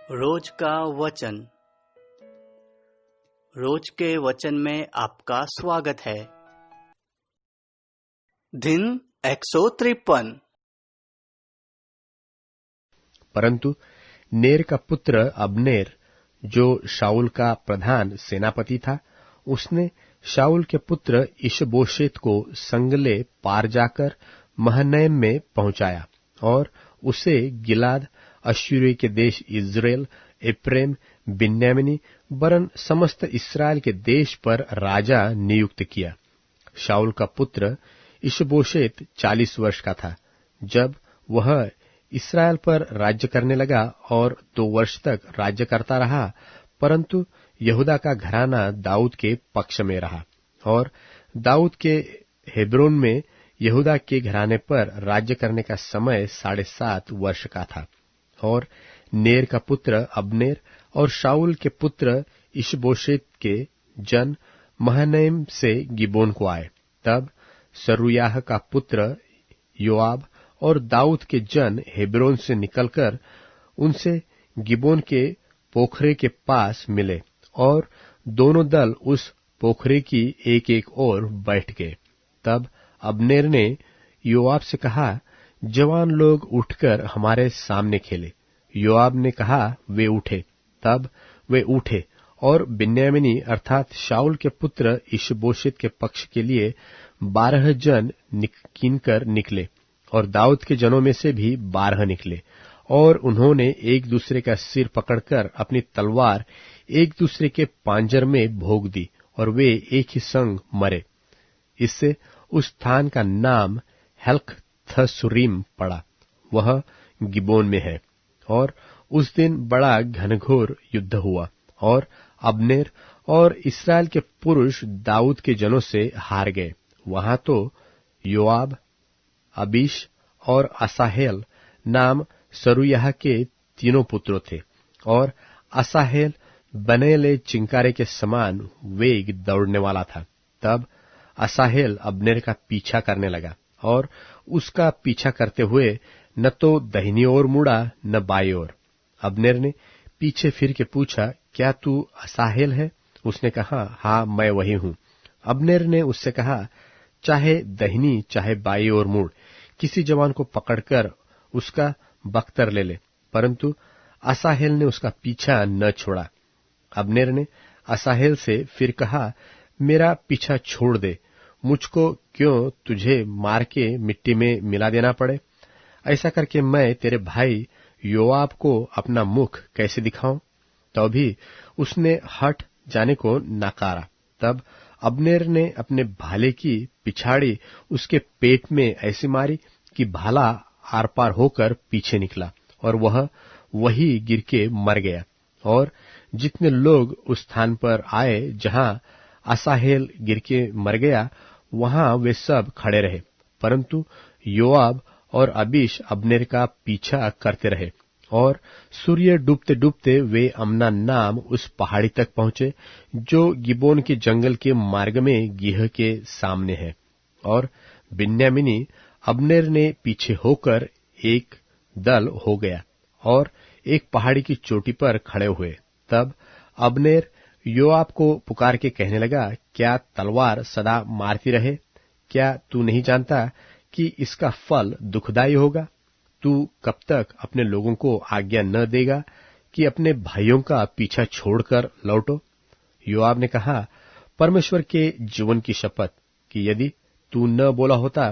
रोज का वचन। रोज के वचन में आपका स्वागत है। दिन 153। परंतु नेर का पुत्र अब्नेर, जो शाऊल का प्रधान सेनापति था, उसने शाऊल के पुत्र इशबोशेत को संगले पार जाकर महनैम में पहुंचाया और उसे गिलाद, अश्शूर के देश इज़राइल, एप्रेम, बिन्यामीनी वरन समस्त इस्राएल के देश पर राजा नियुक्त किया। शाऊल का पुत्र इशबोशेत 40 वर्ष का था जब वह इस्राएल पर राज्य करने लगा और 2 वर्ष तक राज्य करता रहा, परंतु यहूदा का घराना दाऊद के पक्ष में रहा और दाऊद के हेब्रोन में यहूदा के घराने पर राज्य करने का समय 7.5 वर्ष का था। और नेर का पुत्र अब्नेर और शाऊल के पुत्र इशबोशेत के जन महनैम से गिबोन को आए। तब सरूयाह का पुत्र योआब और दाऊद के जन हेब्रोन से निकलकर उनसे गिबोन के पोखरे के पास मिले और दोनों दल उस पोखरे की एक एक ओर बैठ गए। तब अब्नेर ने योआब से कहा, जवान लोग उठकर हमारे सामने खेले। योआब ने कहा, वे उठे। तब वे उठे और बिन्यामीनी अर्थात शाऊल के पुत्र इशबोशेत के पक्ष के लिए 12 जन कीनकर निकले और दाऊद के जनों में से भी 12 निकले और उन्होंने एक दूसरे का सिर पकड़कर अपनी तलवार एक दूसरे के पांजर में भोग दी और वे एक ही संग मरे। इससे उस स्थान का नाम हेल्कथसुरीम पड़ा, वह गिबोन में है। और उस दिन बड़ा घनघोर युद्ध हुआ और अब्नेर और इस्राएल के पुरुष दाऊद के जनों से हार गए। वहां तो योआब, अबीश और असाहेल नाम सरूयाह के तीनों पुत्रों थे और असाहेल बनेले चिंकारे के समान वेग दौड़ने वाला था। तब असाहेल अब्नेर का पीछा करने लगा और उसका पीछा करते हुए न तो दाहिनी ओर मुड़ा न बाई ओर। अब्नेर ने पीछे फिर के पूछा, क्या तू असाहेल है? उसने कहा, हाँ, मैं वही हूं। अब्नेर ने उससे कहा, चाहे दाहिनी चाहे बाई ओर मुड़, किसी जवान को पकड़कर उसका बख्तर ले ले। परंतु असाहेल ने उसका पीछा न छोड़ा। अब्नेर ने असाहेल से फिर कहा, मेरा पीछा छोड़ दे, मुझको क्यों तुझे मार के मिट्टी में मिला देना पड़े? ऐसा करके मैं तेरे भाई योआब को अपना मुख कैसे दिखाऊं? तो भी उसने हट जाने को नकारा। तब अब्नेर ने अपने भाले की पिछाड़ी उसके पेट में ऐसी मारी कि भाला आर पार होकर पीछे निकला और वह वही गिर के मर गया। और जितने लोग उस स्थान पर आए जहां असाहेल गिर के मर गया, वहां वे सब खड़े रहे, परंतु योआब और अबीश अब्नेर का पीछा करते रहे। और सूर्य डूबते डूबते वे अम्ना नाम उस पहाड़ी तक पहुंचे जो गिबोन के जंगल के मार्ग में गीह के सामने है। और बिन्यामीनी अब्नेर ने पीछे होकर एक दल हो गया और एक पहाड़ी की चोटी पर खड़े हुए। तब अब्नेर योआब को पुकार के कहने लगा, क्या तलवार सदा मारती रहे? क्या तू नहीं जानता कि इसका फल दुखदायी होगा? तू कब तक अपने लोगों को आज्ञा न देगा कि अपने भाइयों का पीछा छोड़कर लौटो? योआब ने कहा, परमेश्वर के जीवन की शपथ कि यदि तू न बोला होता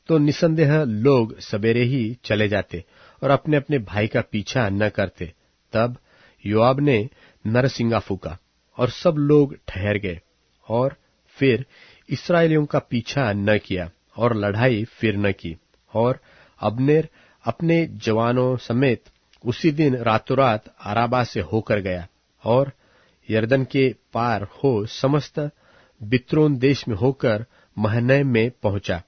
तो निसंदेह लोग सवेरे ही चले जाते और अपने अपने भाई का पीछा न करते। तब योआब ने नरसिंगा फूका और सब लोग ठहर गए और फिर इस्राएलियों का पीछा न किया और लड़ाई फिर न की। और अब्नेर अपने जवानों समेत उसी दिन रातों रात अराबा से होकर गया और यरदन के पार हो समस्त बित्रोन देश में होकर महनैम में पहुंचा।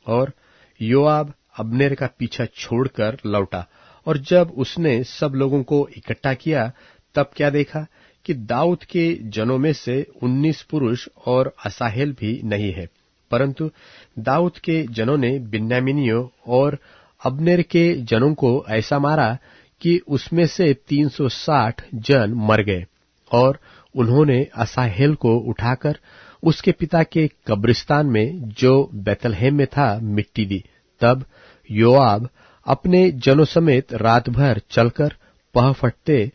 और योआब अब्नेर का पीछा छोड़कर लौटा और जब उसने सब लोगों को इकट्ठा किया, तब क्या देखा कि दाऊद के जनों में से 19 पुरुष और असाहेल भी नहीं है, परंतु दाऊद के जनों ने बिन्यामीनियों और अब्नेर के जनों को ऐसा मारा कि उसमें से 360 जन मर गए, और उन्होंने असाहेल को उठाकर उसके पिता के कब्रिस्तान में जो बैतलहम में था मिट्टी दी। तब योआब अपने जनों समेत रात भर चलकर पह फटते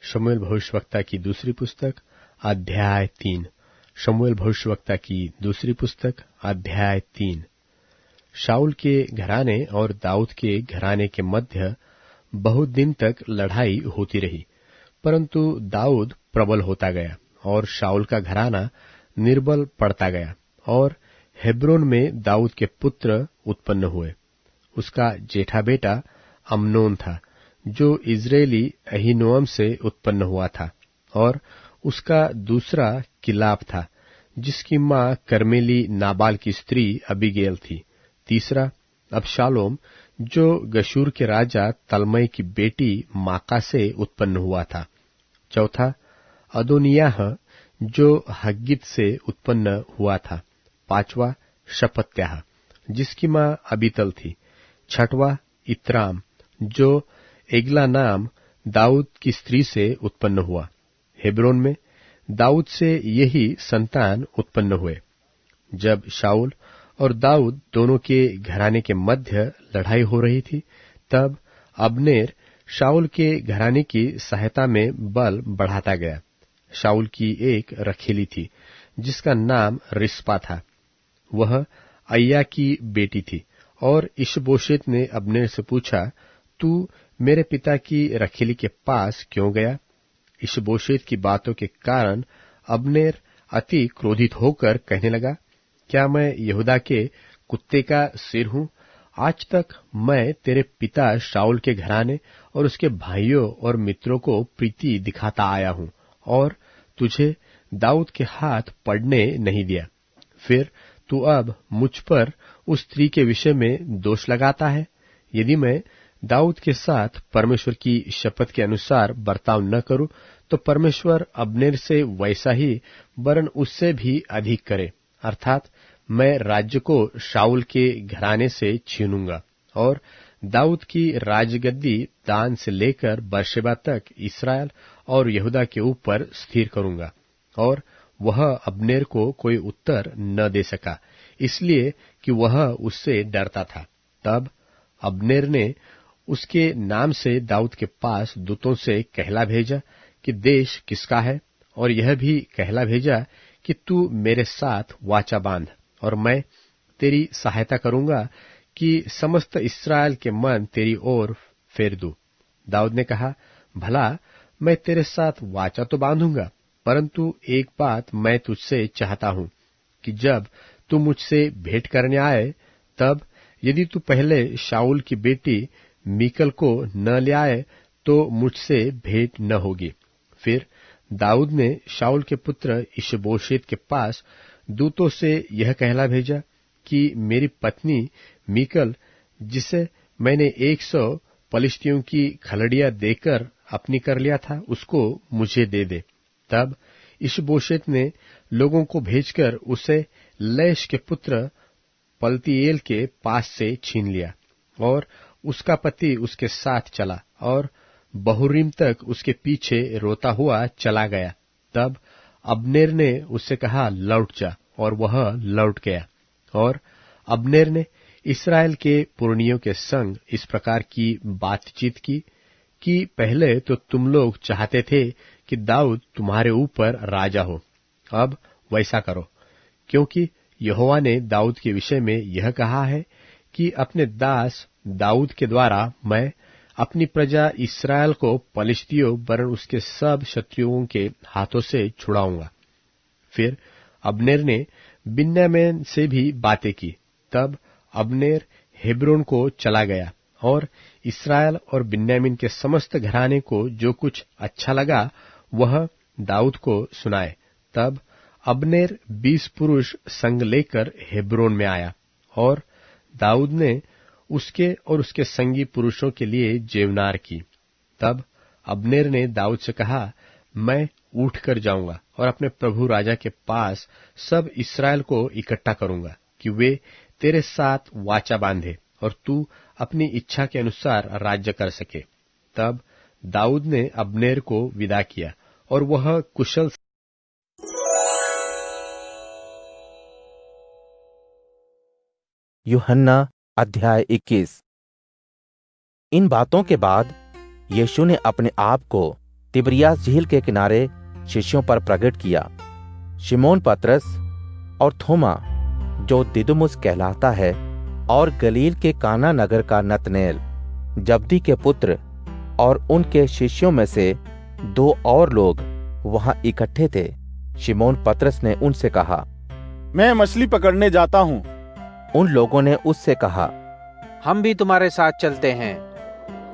शमूएल भविष्यवक्ता की दूसरी पुस्तक अध्याय 3। शमूएल भविष्यवक्ता की दूसरी पुस्तक अध्याय 3। शाऊल के घराने और दाऊद के घराने के मध्य बहुत दिन तक लड़ाई होती रही, परंतु दाऊद प्रबल होता गया और शाऊल का घराना निर्बल पड़ता गया। और हेब्रोन में दाऊद के पुत्र उत्पन्न हुए। उसका जेठा बेटा अम्नोन था, जो इजरायली अहीनोअम से उत्पन्न हुआ था, और उसका दूसरा किलाब था, जिसकी मां कर्मेली नाबाल की स्त्री अबीगेल थी। तीसरा अबशालोम, जो गशूर के राजा तलमई की बेटी माका से उत्पन्न हुआ था। चौथा अदोनियाह, जो हग्गित से उत्पन्न हुआ था। पांचवा शपत्याह, जिसकी मां अबीतल थी। छठवां इत्राम, जो एगला नाम दाऊद की स्त्री से उत्पन्न हुआ। हेब्रोन में दाऊद से यही संतान उत्पन्न हुए। जब शाऊल और दाऊद दोनों के घराने के मध्य लड़ाई हो रही थी, तब अब्नेर शाऊल के घराने की सहायता में बल बढ़ाता गया। शाऊल की एक रखेली थी, जिसका नाम रिस्पा था। वह अय्या की बेटी थी, और इशबोशेत ने अब्नेर से पूछा, तू मेरे पिता की रखेली के पास क्यों गया? इशबोशेत की बातों के कारण अब्नेर अति क्रोधित होकर कहने लगा, क्या मैं यहूदा के कुत्ते का सिर हूं? आज तक मैं तेरे पिता शाऊल के घराने और उसके भाइयों और मित्रों को प्रीति दिखाता आया हूं, और तुझे दाऊद के हाथ पड़ने नहीं दिया। फिर तू अब मुझ पर उस स्त्री के विषय में दोष लगाता है। यदि मैं दाऊद के साथ परमेश्वर की शपथ के अनुसार बर्ताव न करूं, तो परमेश्वर अब्नेर से वैसा ही वरन उससे भी अधिक करे, अर्थात मैं राज्य को शाऊल के घराने से छीनूंगा, और दाऊद की राजगद्दी दान से लेकर बर्शेबा तक इस्राएल और यहूदा के ऊपर स्थिर करूंगा। और वह अब्नेर को कोई उत्तर न दे सका, इसलिए कि वह उससे डरता था। तब अब्नेर ने उसके नाम से दाऊद के पास दूतों से कहला भेजा कि देश किसका है, और यह भी कहला भेजा कि तू मेरे साथ वाचा बांध, और मैं तेरी सहायता करूंगा कि समस्त इस्राएल के मन तेरी ओर फेर दूं। दाऊद ने कहा, भला मैं तेरे साथ वाचा तो बांधूंगा, परंतु एक बात मैं तुझसे चाहता हूं कि जब तू मुझसे भेंट करने आए, तब यदि तू पहले शाऊल की बेटी मीकल को न ले आए, तो मुझसे भेंट न होगी। फिर दाऊद ने शाऊल के पुत्र इशबोशेत के पास दूतों से यह कहला भेजा कि मेरी पत्नी मीकल, जिसे मैंने 100 पलिश्तियों की खलड़ियां देकर अपनी कर लिया था, उसको मुझे दे दे। तब इशबोशेत ने लोगों को भेजकर उसे लैश के पुत्र पलतीएल के पास से छीन लिया, और उसका पति उसके साथ चला और बहुरीम तक उसके पीछे रोता हुआ चला गया। तब अब्नेर ने उससे कहा, लौट जा, और वह लौट गया। और अब्नेर ने इस्राएल के पुरनियों के संग इस प्रकार की बातचीत की कि पहले तो तुम लोग चाहते थे कि दाऊद तुम्हारे ऊपर राजा हो, अब वैसा करो, क्योंकि यहोवा ने दाऊद के विषय में यह कहा है कि अपने दास दाऊद के द्वारा मैं अपनी प्रजा इस्राएल को पलिश्तियों वरन उसके सब शत्रुओं के हाथों से छुड़ाऊंगा। फिर अब्नेर ने बिन्यामीन से भी बातें की। तब अब्नेर हेब्रोन को चला गया, और इस्राएल और बिन्यामीन के समस्त घराने को जो कुछ अच्छा लगा वह दाऊद को सुनाए। तब अब्नेर 20 पुरुष संग लेकर हेब्रोन में आया, और दाऊद ने उसके और उसके संगी पुरुषों के लिए जेवनार की। तब अब्नेर ने दाऊद से कहा, मैं उठ कर जाऊंगा और अपने प्रभु राजा के पास सब इस्राएल को इकट्ठा करूंगा। कि वे तेरे साथ वाचा बांधे और तू अपनी इच्छा के अनुसार राज्य कर सके। तब दाऊद ने अब्नेर को विदा किया और वह कुशल। यूहन्ना अध्याय 21। इन बातों के बाद यीशु ने अपने आप को तिबिरियास झील के किनारे शिष्यों पर प्रकट किया। शिमोन पतरस और थोमा, जो दिदुमुस कहलाता है, और गलील के काना नगर का नतनेल, जब्दी के पुत्र, और उनके शिष्यों में से 2 और लोग वहां इकट्ठे थे। शिमोन पतरस ने उनसे कहा, मैं मछली पकड़ने जाता हूं। उन लोगों ने उससे कहा, हम भी तुम्हारे साथ चलते हैं।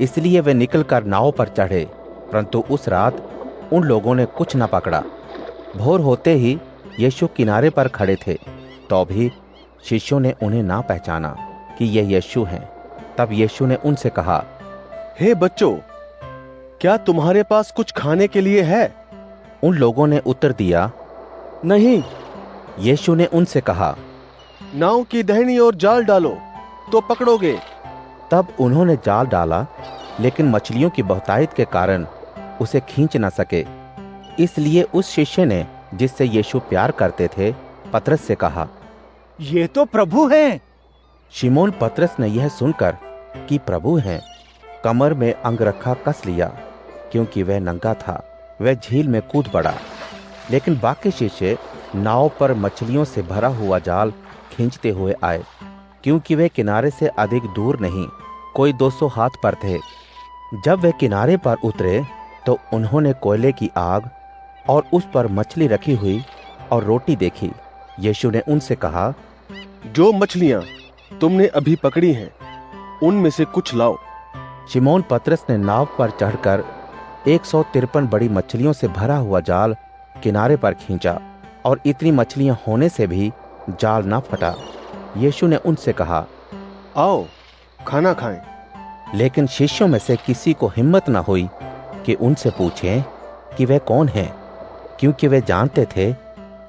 इसलिए वे निकलकर नाव पर चढ़े, परंतु उस रात उन लोगों ने कुछ न पकड़ा। भोर होते ही यीशु किनारे पर खड़े थे, तो भी शिष्यों ने उन्हें ना पहचाना कि ये यीशु हैं। तब यीशु ने उनसे कहा, हे बच्चों, क्या तुम्हारे पास कुछ खाने के लिए है? उन लोगों ने उत्तर दिया, नहीं। यीशु ने उनसे कहा, नाव की दाहिनी ओर जाल डालो तो पकड़ोगे। तब उन्होंने जाल डाला, लेकिन मछलियों की बहुतायत के कारण उसे खींच न सके। इसलिए उस शिष्य ने, जिससे यीशु प्यार करते थे, पतरस से कहा, ये तो प्रभु हैं। शिमोन पतरस ने यह सुनकर कि प्रभु हैं, कमर में अंगरखा कस लिया, क्योंकि वह नंगा था। वह झील में कूद पड़ा। लेकिन बाकी शिष्य नाव पर मछलियों से भरा हुआ जाल खींचते हुए आए, क्योंकि वे किनारे से अधिक दूर नहीं, कोई 200 हाथ पर थे। जब वे किनारे पर उतरे तो उन्होंने कोयले की आग और उस पर मछली रखी हुई और रोटी देखी। यीशु ने उनसे कहा, जो मछलियां तुमने अभी पकड़ी हैं, उनमें से कुछ लाओ। शिमोन पतरस ने नाव पर चढ़कर 153 बड़ी मछलियों से भरा हुआ जाल किनारे पर खींचा, और इतनी मछलियां होने से भी जाल न फटा। यीशु ने उनसे कहा, आओ खाना खाएं। लेकिन शिष्यों में से किसी को हिम्मत न हुई कि उनसे पूछें कि वे कौन हैं, क्योंकि वे जानते थे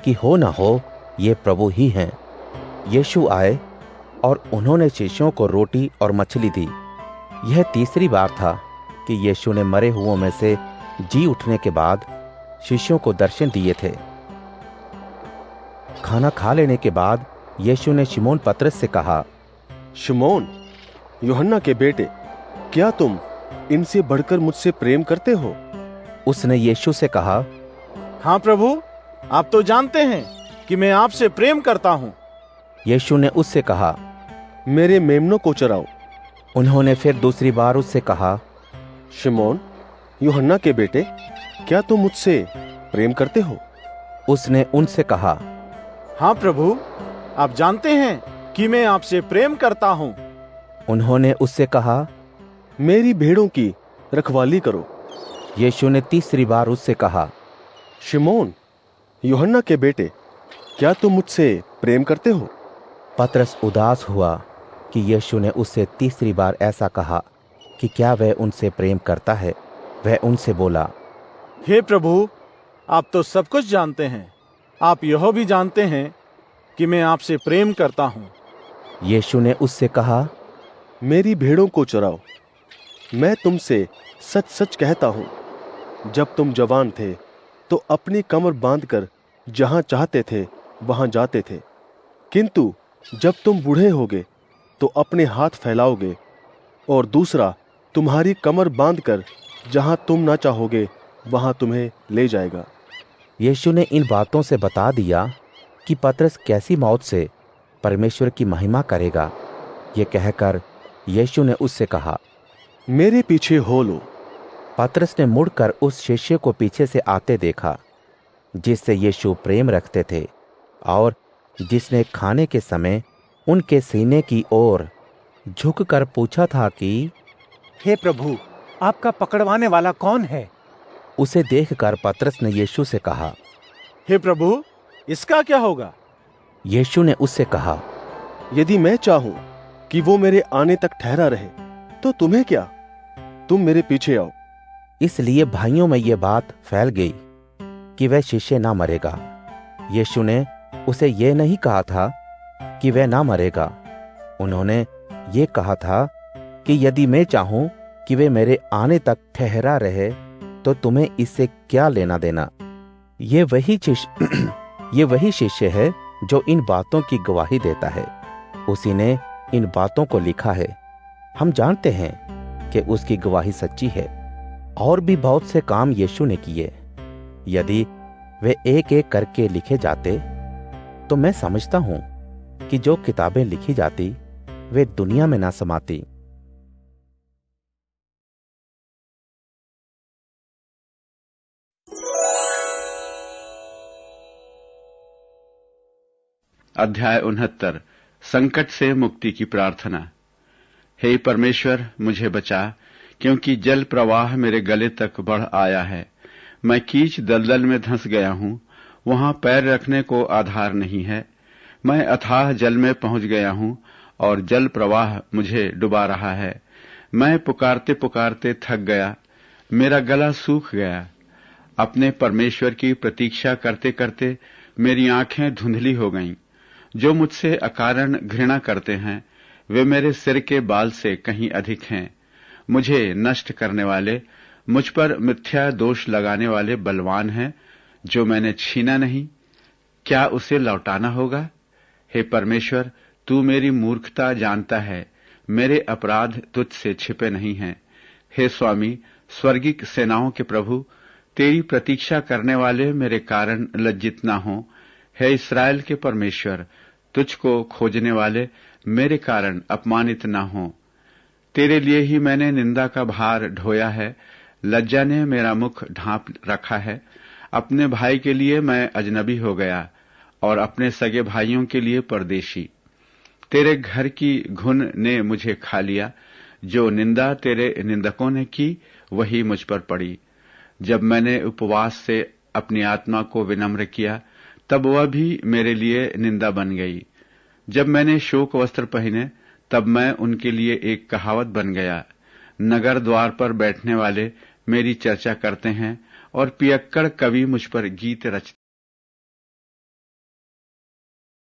कि हो न हो ये प्रभु ही हैं। यीशु आए और उन्होंने शिष्यों को रोटी और मछली दी। यह तीसरी बार था कि यीशु ने मरे हुओं में से जी उठने के बाद शिष्यों को दर्शन दिए थे। खाना खा लेने के बाद यीशु ने शिमोन पतरस से कहा, शिमोन, यूहन्ना के बेटे, क्या तुम इनसे बढ़कर मुझसे प्रेम करते हो? उसने यीशु से कहा, हाँ प्रभु, आप तो जानते हैं कि मैं आपसे प्रेम करता हूँ। यीशु ने उससे कहा, मेरे मेमनों को चराओ। उन्होंने फिर दूसरी बार उससे कहा, शिमोन, यूहन्ना के बेटे, क्या तुम मुझसे प्रेम करते हो? उसने उनसे कहा, हाँ प्रभु, आप जानते हैं कि मैं आपसे प्रेम करता हूँ। उन्होंने उससे कहा, मेरी भेड़ों की रखवाली करो। यीशु ने तीसरी बार उससे कहा, शिमोन, यूहन्ना के बेटे, क्या तुम मुझसे प्रेम करते हो? पतरस उदास हुआ कि यीशु ने उससे तीसरी बार ऐसा कहा कि क्या वह उनसे प्रेम करता है। वह उनसे बोला, हे प्रभु, आप तो सब कुछ जानते हैं। आप यह भी जानते हैं कि मैं आपसे प्रेम करता हूँ। यीशु ने उससे कहा, मेरी भेड़ों को चराओ। मैं तुमसे सच सच कहता हूँ, जब तुम जवान थे तो अपनी कमर बांधकर जहां चाहते थे वहां जाते थे, किंतु जब तुम बूढ़े होगे तो अपने हाथ फैलाओगे और दूसरा तुम्हारी कमर बांधकर जहां तुम ना चाहोगे वहां तुम्हें ले जाएगा। यीशु ने इन बातों से बता दिया कि पतरस कैसी मौत से परमेश्वर की महिमा करेगा। ये कहकर यीशु ने उससे कहा, मेरे पीछे हो लो। पतरस ने मुड़कर उस शिष्य को पीछे से आते देखा, जिससे यीशु प्रेम रखते थे और जिसने खाने के समय उनके सीने की ओर झुककर पूछा था कि, हे प्रभु, आपका पकड़वाने वाला कौन है? उसे देखकर पतरस ने यीशु से कहा, हे प्रभु, इसका क्या होगा? यीशु ने उससे कहा, यदि मैं चाहूं कि वो मेरे आने तक ठहरा रहे तो तुम्हें क्या? तुम मेरे पीछे आओ। इसलिए भाइयों में यह बात फैल गई कि वह शिष्य ना मरेगा। यीशु ने उसे यह नहीं कहा था कि वह ना मरेगा। उन्होंने ये कहा था कि यदि मैं चाहूं कि वे मेरे आने तक ठहरा रहे तो तुम्हें इससे क्या लेना देना। ये वही शिष्य है जो इन बातों की गवाही देता है। उसी ने इन बातों को लिखा है। हम जानते हैं कि उसकी गवाही सच्ची है। और भी बहुत से काम यीशु ने किए। यदि वे एक एक करके लिखे जाते तो मैं समझता हूं कि जो किताबें लिखी जाती वे दुनिया में ना समाती। अध्याय 69 संकट से मुक्ति की प्रार्थना। हे परमेश्वर, मुझे बचा, क्योंकि जल प्रवाह मेरे गले तक बढ़ आया है। मैं कीच दलदल में धंस गया हूं, वहां पैर रखने को आधार नहीं है। मैं अथाह जल में पहुंच गया हूं और जल प्रवाह मुझे डुबा रहा है। मैं पुकारते पुकारते थक गया, मेरा गला सूख गया। अपने परमेश्वर की प्रतीक्षा करते करते मेरी आंखें धुंधली हो गईं। जो मुझसे अकारण घृणा करते हैं वे मेरे सिर के बाल से कहीं अधिक हैं। मुझे नष्ट करने वाले, मुझ पर मिथ्या दोष लगाने वाले बलवान हैं। जो मैंने छीना नहीं, क्या उसे लौटाना होगा? हे परमेश्वर, तू मेरी मूर्खता जानता है, मेरे अपराध तुझसे छिपे नहीं हैं। हे स्वामी, स्वर्गिक सेनाओं के प्रभु, तेरी प्रतीक्षा करने वाले मेरे कारण लज्जित ना हों। हे इस्राएल के परमेश्वर, तुझको खोजने वाले मेरे कारण अपमानित ना हों। तेरे लिए ही मैंने निंदा का भार ढोया है, लज्जा ने मेरा मुख ढांप रखा है। अपने भाई के लिए मैं अजनबी हो गया और अपने सगे भाइयों के लिए परदेशी। तेरे घर की घुन ने मुझे खा लिया। जो निंदा तेरे निंदकों ने की वही मुझ पर पड़ी। जब मैंने उपवास से अपनी आत्मा को विनम्र किया तब वह भी मेरे लिए निंदा बन गई। जब मैंने शोक वस्त्र पहने तब मैं उनके लिए एक कहावत बन गया। नगर द्वार पर बैठने वाले मेरी चर्चा करते हैं और पियक्कड़ कवि मुझ पर गीत रचते